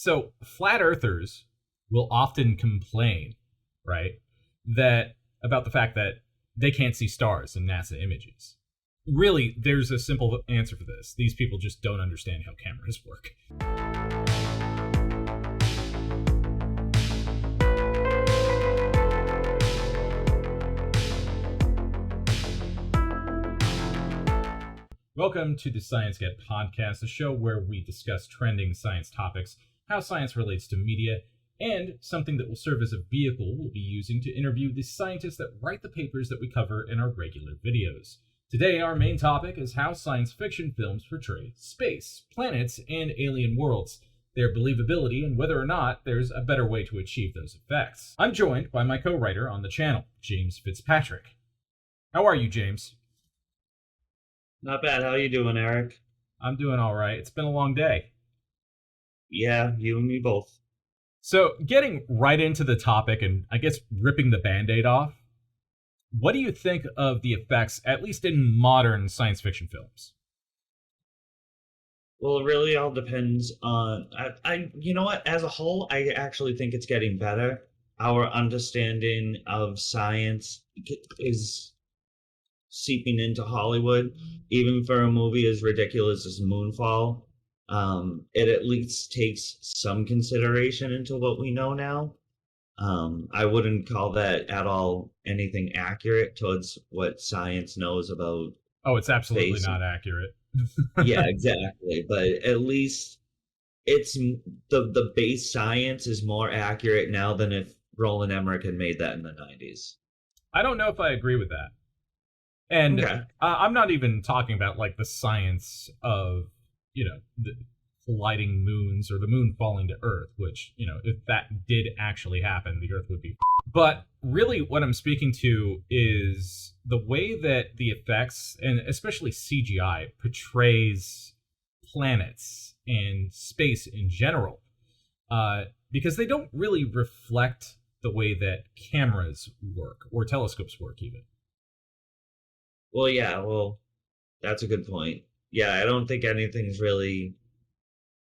So flat earthers will often complain, right, that about the fact that they can't see stars in NASA images. Really, there's a simple answer for this. These people just don't understand how cameras work. Welcome to the Science Get podcast, a show where we discuss trending science topics, how science relates to media, and something that will serve as a vehicle we'll be using to interview the scientists that write the papers that we cover in our regular videos. Today, our main topic is how science fiction films portray space, planets, and alien worlds, their believability, and whether or not there's a better way to achieve those effects. I'm joined by my co-writer on the channel, James Fitzpatrick. How are you, James? Not bad. How you doing, Eric? I'm doing all right. It's been a long day. Yeah, you and me both. So, getting right into the topic and I guess ripping the Band-Aid off, what do you think of the effects, at least in modern science fiction films? Well, it really all depends on... you know what? As a whole, I actually think it's getting better. Our understanding of science is seeping into Hollywood, even for a movie as ridiculous as Moonfall. It at least takes some consideration into what we know now. I wouldn't call that at all anything accurate towards what science knows about. Oh, it's absolutely space. not accurate. Yeah, exactly. But at least it's the base science is more accurate now than if Roland Emmerich had made that in the 90s. I don't know if I agree with that. And Okay. I'm not even talking about like the science of, the colliding moons or the moon falling to Earth, which, if that did actually happen, the Earth would be. But really what I'm speaking to is the way that the effects, and especially CGI, portrays planets and space in general. Because they don't really reflect the way that cameras work, or telescopes work even. Well, yeah, that's a good point. Yeah, I don't think anything's really...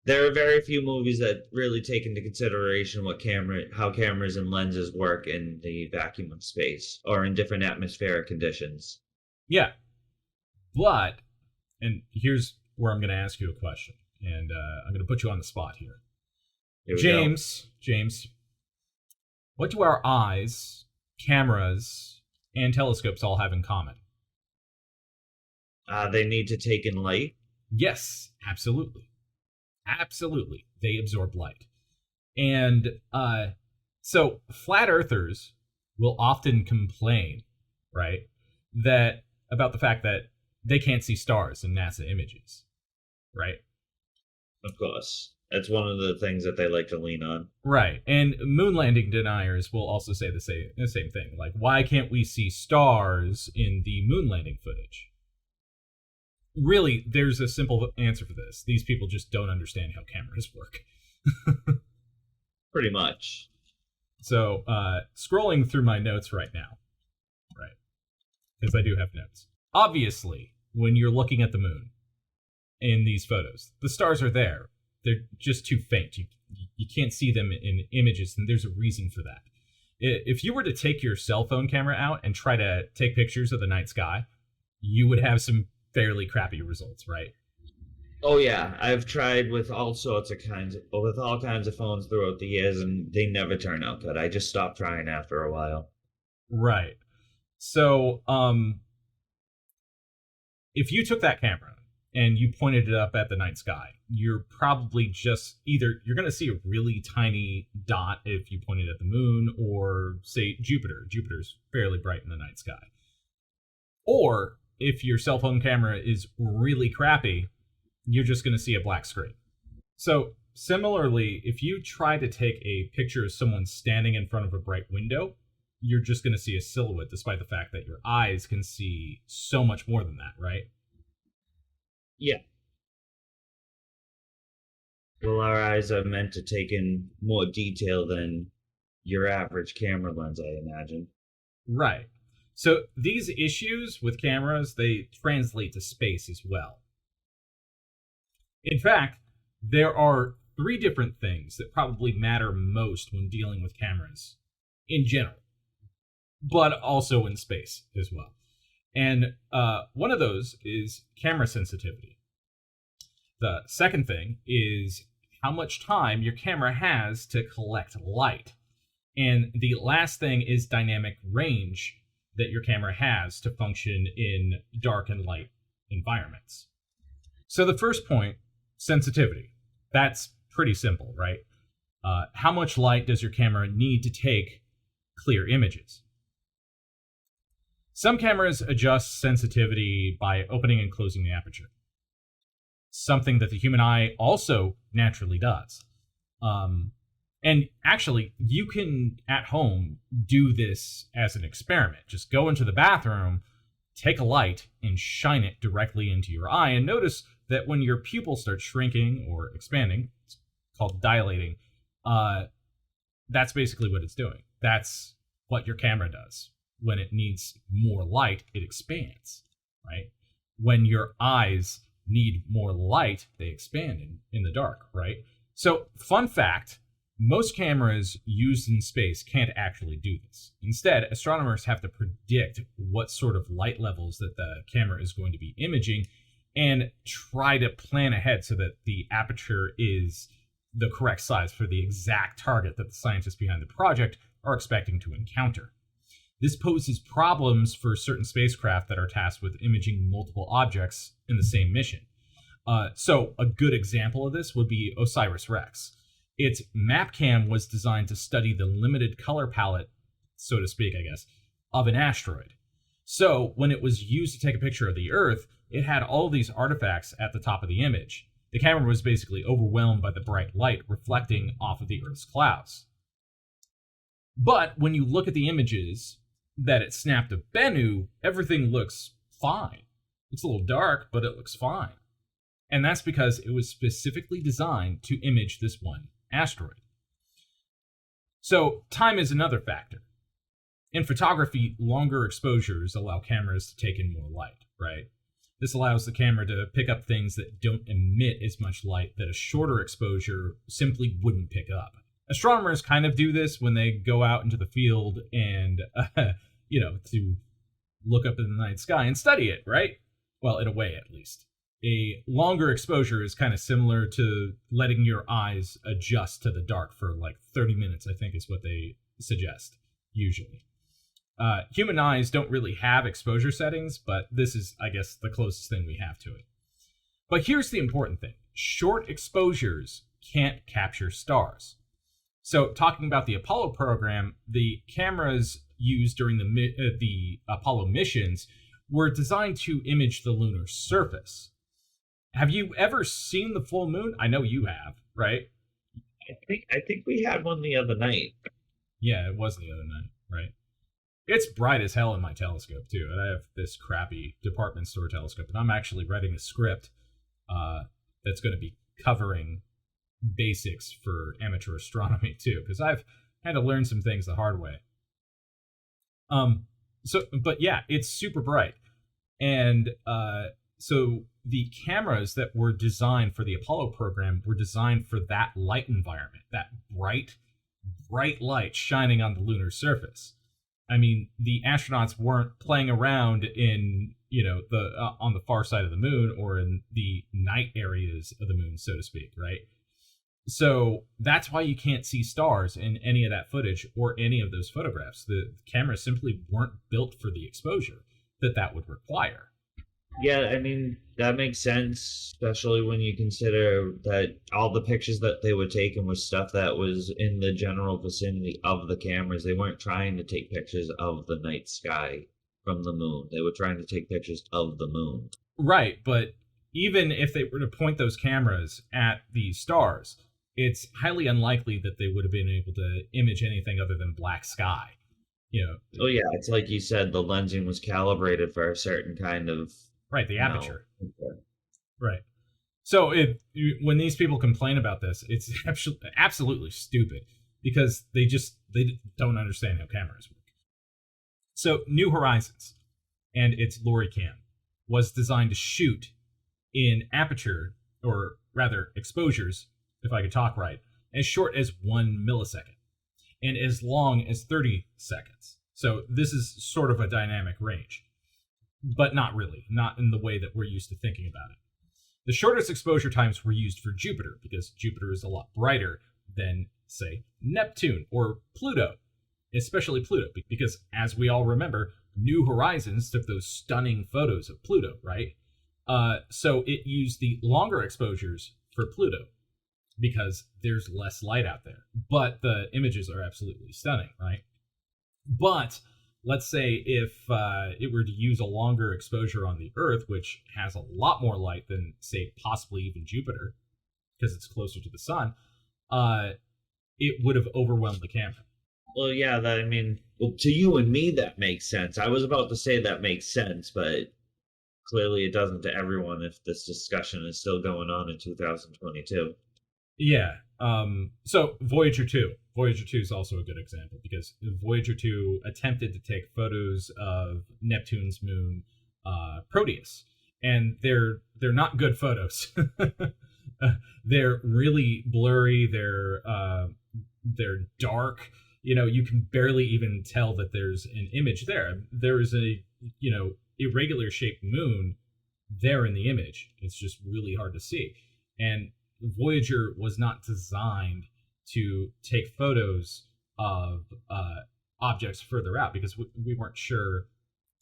There are very few movies that really take into consideration how cameras and lenses work in the vacuum of space, or in different atmospheric conditions. Yeah. But, and here's where I'm going to ask you a question, and I'm going to put you on the spot here. James, what do our eyes, cameras, and telescopes all have in common? They need to take in light. Yes, absolutely. Absolutely. They absorb light. And so flat earthers will often complain, right, that about the fact that they can't see stars in NASA images, right? Of course. That's one of the things that they like to lean on. Right. And moon landing deniers will also say the same thing. Like, why can't we see stars in the moon landing footage? Really, there's a simple answer for this. These people just don't understand how cameras work. Pretty much. So, scrolling through my notes right now, right, because I do have notes. Obviously, when you're looking at the moon in these photos, the stars are there. They're just too faint. You can't see them in images, and there's a reason for that. If you were to take your cell phone camera out and try to take pictures of the night sky, you would have some fairly crappy results, right? Oh yeah, I've tried with all kinds of phones throughout the years, and they never turn out good. I just stopped trying after a while. Right. So, if you took that camera and you pointed it up at the night sky, you're probably just you're going to see a really tiny dot if you pointed at the moon, or say Jupiter. Jupiter's fairly bright in the night sky. Or if your cell phone camera is really crappy, you're just going to see a black screen. So similarly, if you try to take a picture of someone standing in front of a bright window, you're just going to see a silhouette, despite the fact that your eyes can see so much more than that, right? Yeah. Well, our eyes are meant to take in more detail than your average camera lens, I imagine. Right. So these issues with cameras, they translate to space as well. In fact, there are three different things that probably matter most when dealing with cameras in general, but also in space as well. And one of those is camera sensitivity. The second thing is how much time your camera has to collect light. And the last thing is dynamic range that your camera has to function in dark and light environments. So the first point, sensitivity. That's pretty simple, right? How much light does your camera need to take clear images? Some cameras adjust sensitivity by opening and closing the aperture, something that the human eye also naturally does. And actually, you can, at home, do this as an experiment. Just go into the bathroom, take a light, and shine it directly into your eye, and notice that when your pupil starts shrinking or expanding, it's called dilating, that's basically what it's doing. That's what your camera does. When it needs more light, it expands, right? When your eyes need more light, they expand in the dark, right? So, fun fact, most cameras used in space can't actually do this. Instead, astronomers have to predict what sort of light levels that the camera is going to be imaging and try to plan ahead so that the aperture is the correct size for the exact target that the scientists behind the project are expecting to encounter. This poses problems for certain spacecraft that are tasked with imaging multiple objects in the same mission. So a good example of this would be OSIRIS-REx. Its MapCam was designed to study the limited color palette, so to speak, I guess, of an asteroid. So when it was used to take a picture of the Earth, it had all these artifacts at the top of the image. The camera was basically overwhelmed by the bright light reflecting off of the Earth's clouds. But when you look at the images that it snapped of Bennu, everything looks fine. It's a little dark, but it looks fine. And that's because it was specifically designed to image this one asteroid. So time is another factor. In photography, longer exposures allow cameras to take in more light, right? This allows the camera to pick up things that don't emit as much light that a shorter exposure simply wouldn't pick up. Astronomers kind of do this when they go out into the field and, to look up in the night sky and study it, right? Well, in a way, at least. A longer exposure is kind of similar to letting your eyes adjust to the dark for like 30 minutes, I think is what they suggest, usually. Human eyes don't really have exposure settings, but this is, I guess, the closest thing we have to it. But here's the important thing. Short exposures can't capture stars. So talking about the Apollo program, the cameras used during the Apollo missions were designed to image the lunar surface. Have you ever seen the full moon? I know you have, right? I think we had one the other night. Yeah, it was the other night, right? It's bright as hell in my telescope, too. And I have this crappy department store telescope, and I'm actually writing a script that's going to be covering basics for amateur astronomy, too, because I've had to learn some things the hard way. But yeah, it's super bright. And so the cameras that were designed for the Apollo program were designed for that light environment, that bright light shining on the lunar surface. I mean, the astronauts weren't playing around in, on the far side of the moon or in the night areas of the moon, so to speak, right? So that's why you can't see stars in any of that footage or any of those photographs. The cameras simply weren't built for the exposure that would require. Yeah, I mean, that makes sense, especially when you consider that all the pictures that they were taking was stuff that was in the general vicinity of the cameras. They weren't trying to take pictures of the night sky from the moon. They were trying to take pictures of the moon. Right, but even if they were to point those cameras at the stars, it's highly unlikely that they would have been able to image anything other than black sky. Oh yeah, it's like you said, the lensing was calibrated for a certain kind of... Right, the aperture. Okay. Right. So when these people complain about this, it's absolutely stupid because they don't understand how cameras work. So New Horizons and its LoRiCam was designed to shoot in aperture, or rather exposures, if I could talk right, as short as 1 millisecond and as long as 30 seconds. So this is sort of a dynamic range, but not really, not in the way that we're used to thinking about it. The shortest exposure times were used for Jupiter because Jupiter is a lot brighter than, say, Neptune or Pluto, especially Pluto, because as we all remember, New Horizons took those stunning photos of Pluto, right? So it used the longer exposures for Pluto because there's less light out there. But the images are absolutely stunning, right? But let's say if it were to use a longer exposure on the Earth, which has a lot more light than, say, possibly even Jupiter, because it's closer to the sun, it would have overwhelmed the camera. Well, yeah, well, to you and me, that makes sense. I was about to say that makes sense, but clearly it doesn't to everyone if this discussion is still going on in 2022. Yeah. So Voyager 2. Voyager 2 is also a good example because Voyager 2 attempted to take photos of Neptune's moon, Proteus, and they're not good photos. They're really blurry. They're dark. You can barely even tell that there's an image there. There is a irregular shaped moon there in the image. It's just really hard to see. And Voyager was not designed to take photos of objects further out because we weren't sure,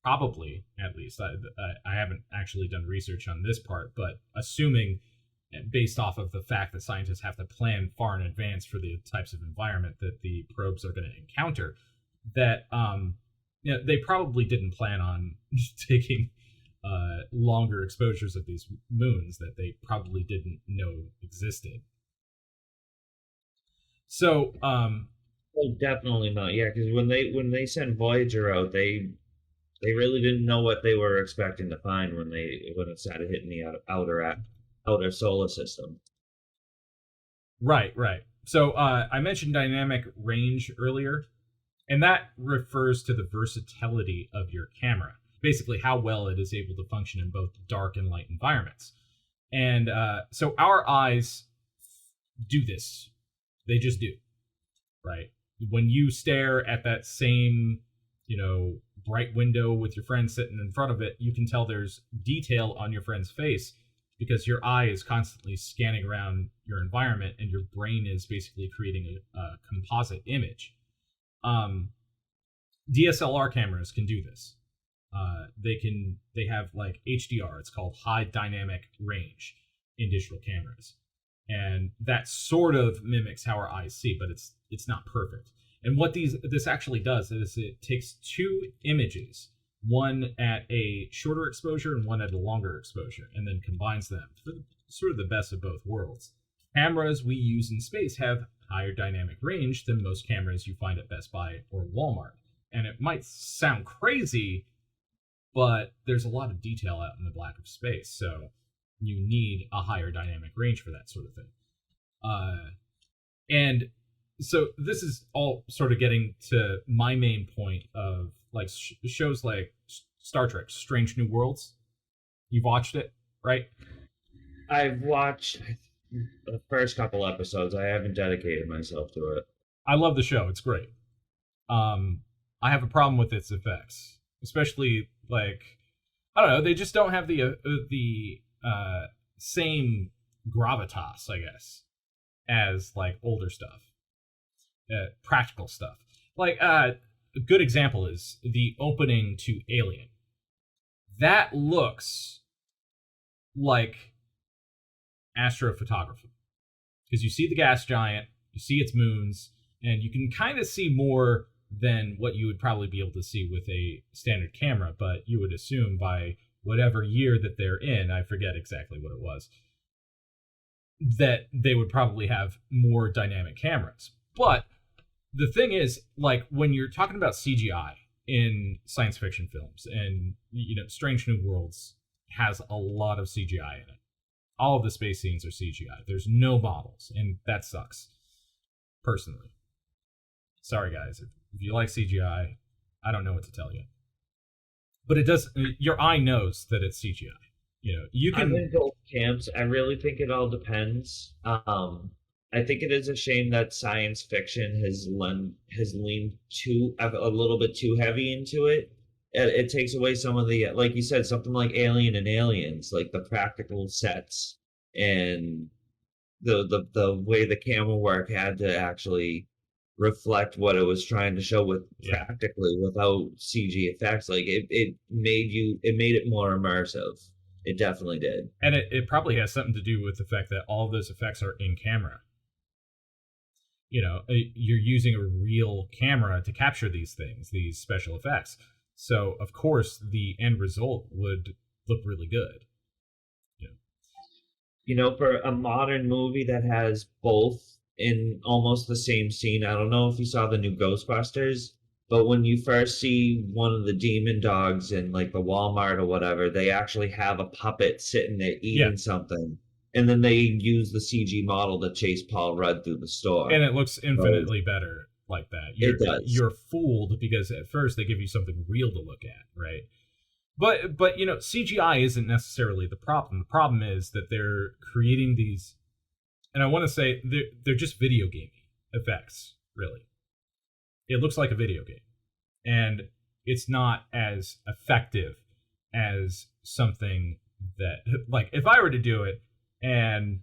probably, at least. I haven't actually done research on this part, but assuming, based off of the fact that scientists have to plan far in advance for the types of environment that the probes are going to encounter, that they probably didn't plan on taking longer exposures of these moons that they probably didn't know existed. So, well, definitely not. Yeah, because when they sent Voyager out, they really didn't know what they were expecting to find when it started hitting the outer solar system. Right. So I mentioned dynamic range earlier, and that refers to the versatility of your camera. Basically, how well it is able to function in both dark and light environments. And so our eyes do this. They just do, right? When you stare at that same, bright window with your friend sitting in front of it, you can tell there's detail on your friend's face because your eye is constantly scanning around your environment and your brain is basically creating a composite image. DSLR cameras can do this. They have like HDR, it's called high dynamic range in digital cameras. And that sort of mimics how our eyes see, but it's not perfect. And what this actually does is it takes two images, one at a shorter exposure and one at a longer exposure, and then combines them for sort of the best of both worlds. Cameras we use in space have higher dynamic range than most cameras you find at Best Buy or Walmart. And it might sound crazy, but there's a lot of detail out in the black of space, so you need a higher dynamic range for that sort of thing. And so this is all sort of getting to my main point of like shows like Star Trek, Strange New Worlds. You've watched it, right? I've watched the first couple episodes. I haven't dedicated myself to it. I love the show. It's great. I have a problem with its effects, especially like, I don't know, they just don't have the same gravitas, I guess, as like older stuff, practical stuff. Like a good example is the opening to Alien. That looks like astrophotography because you see the gas giant, you see its moons, and you can kind of see more than what you would probably be able to see with a standard camera, but you would assume by whatever year that they're in, I forget exactly what it was, that they would probably have more dynamic cameras. But the thing is, like, when you're talking about CGI in science fiction films, and, Strange New Worlds has a lot of CGI in it. All of the space scenes are CGI. There's no models, and that sucks, personally. Sorry, guys. If you like CGI, I don't know what to tell you. But it does. Your eye knows that it's CGI. You can. I'm in both camps. I really think it all depends. I think it is a shame that science fiction has leaned too a little bit too heavy into it. It takes away some of the, like you said, something like Alien and Aliens, like the practical sets and the way the camera work had to actually reflect what it was trying to show with Yeah. practically without CG effects. Like it made it more immersive. It definitely did. And it probably has something to do with the fact that all of those effects are in camera. You're using a real camera to capture these things, these special effects. So, of course, the end result would look really good. For a modern movie that has both in almost the same scene, I don't know if you saw the new Ghostbusters, but when you first see one of the demon dogs in like the Walmart or whatever, they actually have a puppet sitting there eating something. And then they use the CG model to chase Paul Rudd through the store. And it looks infinitely better like that. It does. You're fooled because at first they give you something real to look at, right? But CGI isn't necessarily the problem. The problem is that they're creating these, and I want to say they're just video game effects, really. It looks like a video game, and it's not as effective as something that, like, if I were to do it, and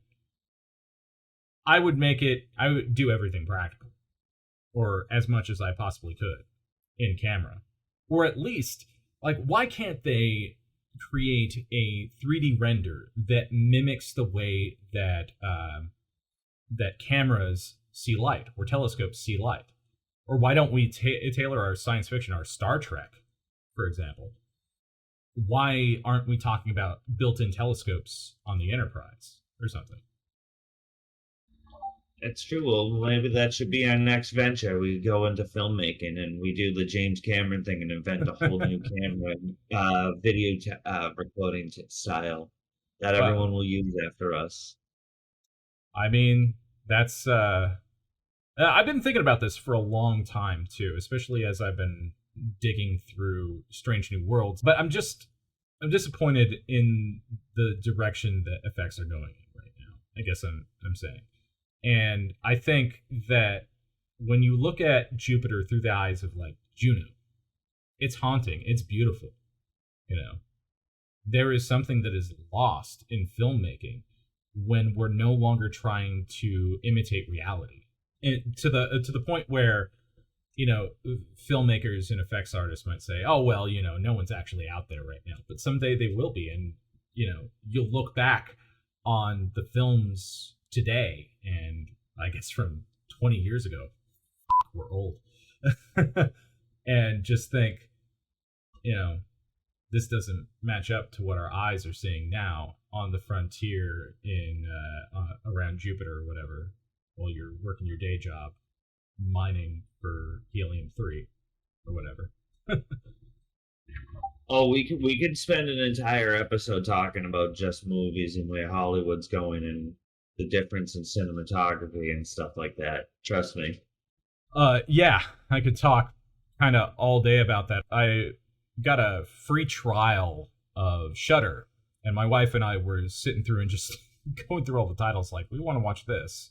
I would do everything practical, or as much as I possibly could in camera, or at least, like, why can't they create a 3D render that mimics the way that that cameras see light or telescopes see light? Or why don't we tailor our science fiction, our Star Trek, for example? Why aren't we talking about built-in telescopes on the Enterprise or something? It's true. Well, maybe that should be our next venture. We go into filmmaking and we do the James Cameron thing and invent a whole new camera, video recording style that everyone will use after us. I mean, that's... I've been thinking about this for a long time, too, especially as I've been digging through Strange New Worlds. But I'm disappointed in the direction that effects are going in right now, I guess I'm saying. And I think that when you look at Jupiter through the eyes of, like, Juno, it's haunting. It's beautiful. There is something that is lost in filmmaking when we're no longer trying to imitate reality. And to the point where, filmmakers and effects artists might say, oh, well, no one's actually out there right now. But someday they will be. And, you'll look back on the films today, and I guess from 20 years ago, we're old, and just think, this doesn't match up to what our eyes are seeing now on the frontier in around Jupiter or whatever, while you're working your day job mining for helium-3 or whatever. Oh, we could spend an entire episode talking about just movies and where Hollywood's going and the difference in cinematography and stuff like that. Trust me. Yeah, I could talk kind of all day about that. I got a free trial of Shudder, and my wife and I were sitting through and just going through all the titles like, we want to watch this.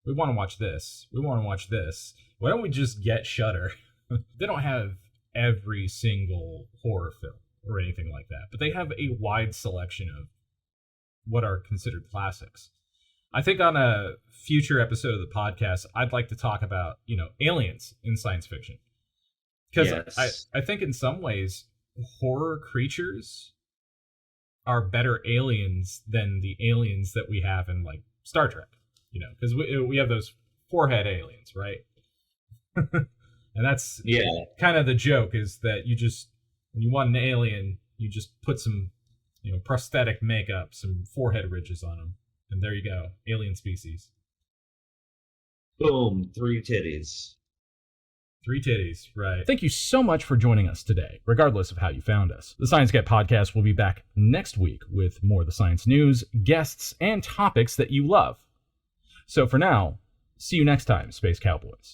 We want to watch this. We want to watch this. Why don't we just get Shudder? They don't have every single horror film or anything like that, but they have a wide selection of what are considered classics. I think on a future episode of the podcast, I'd like to talk about, aliens in science fiction. Because yes. I think in some ways, horror creatures are better aliens than the aliens that we have in, like, Star Trek. Because we have those forehead aliens, right? And that's kind of the joke, is that when you want an alien, you just put some, prosthetic makeup, some forehead ridges on them. And there you go. Alien species. Boom. 3 titties. 3 titties, right. Thank you so much for joining us today, regardless of how you found us. The ScienceGet podcast will be back next week with more of the science news, guests, and topics that you love. So for now, see you next time, Space Cowboys.